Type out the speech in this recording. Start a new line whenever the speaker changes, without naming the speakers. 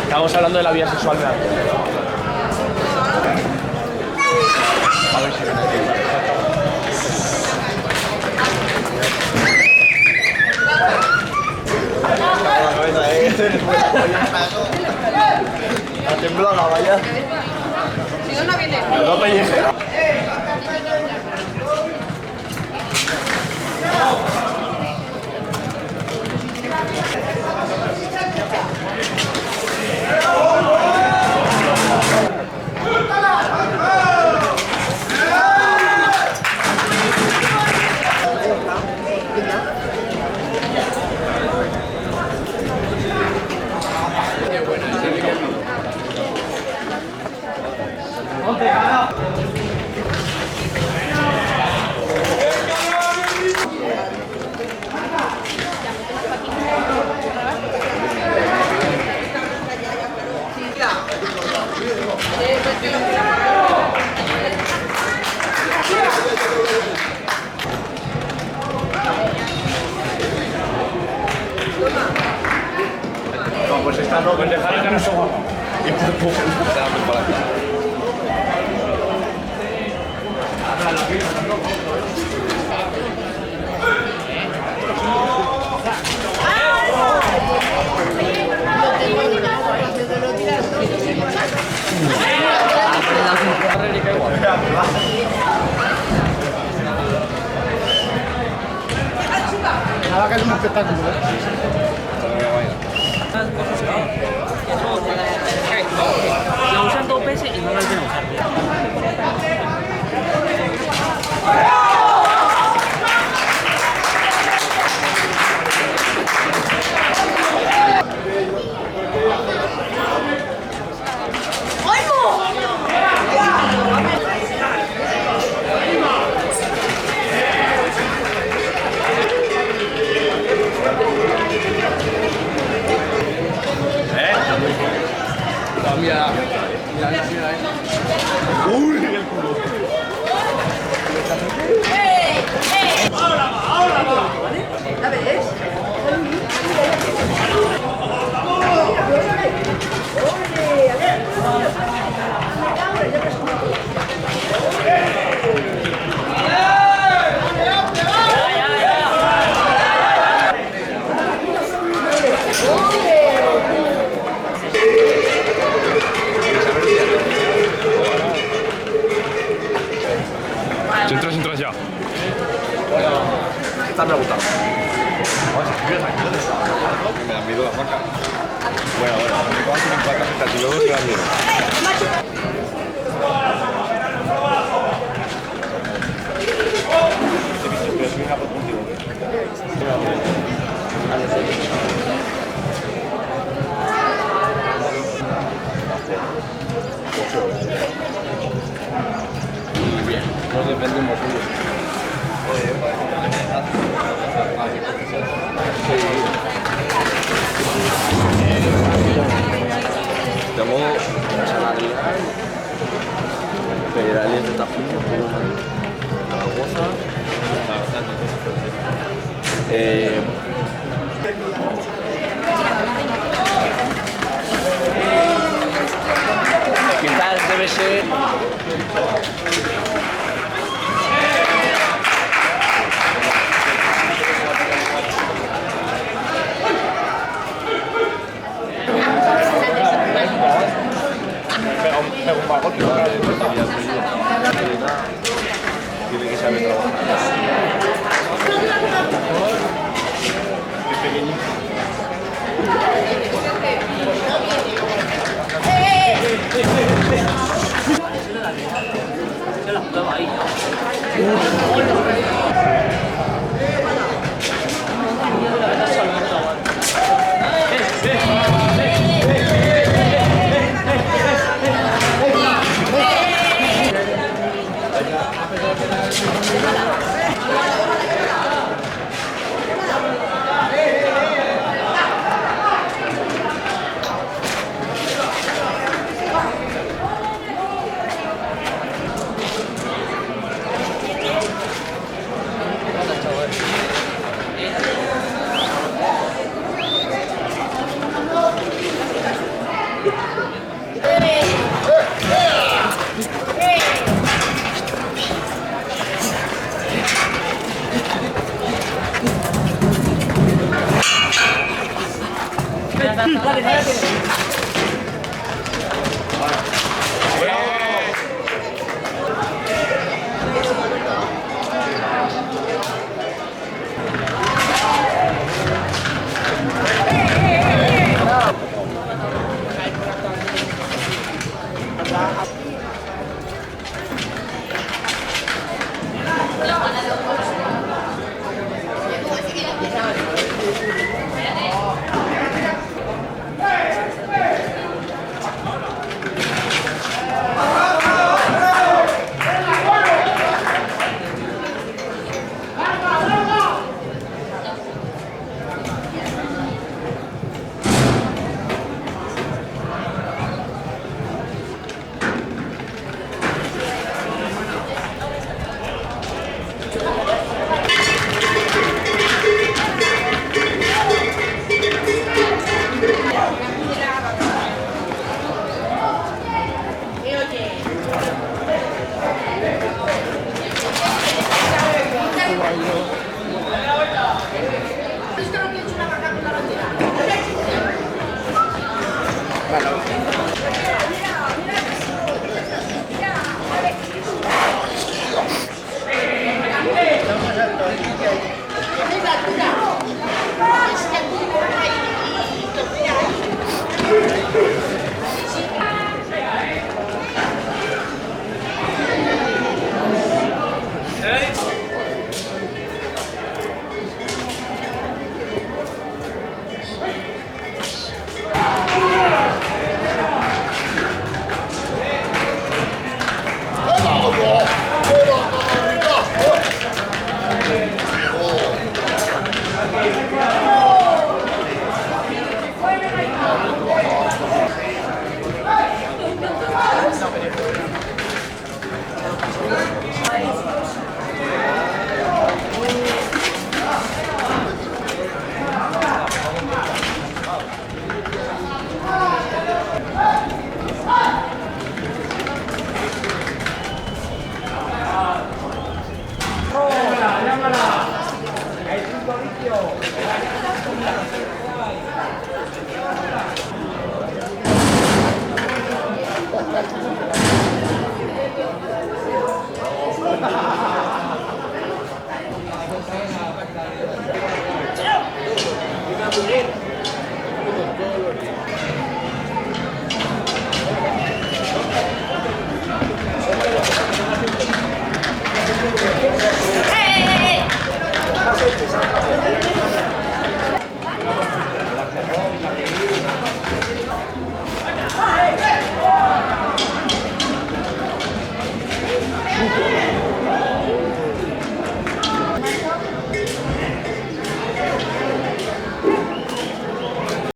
Estamos hablando de la vida sexual de Andrés. A ver si viene aquí.
Ha temblado la valla.
Si no, no viene.
No pelleje. No, pues esta no, pues dejar que no se guapa. Y pues para acá.
Nada, que es un espectáculo,
La usan dos veces y no la vuelven a usar.
Entras ya.
Esta me ha gustado. Me da miedo la vaca. Bueno, me puedo hacer un vaca y luego se da miedo. Nos defendemos tengo San Adrián, Federales de Tajuño, Zaragoza, quizás debe ser
un vago que
tiene que saber trabajar. Es pequeñito.
Hey!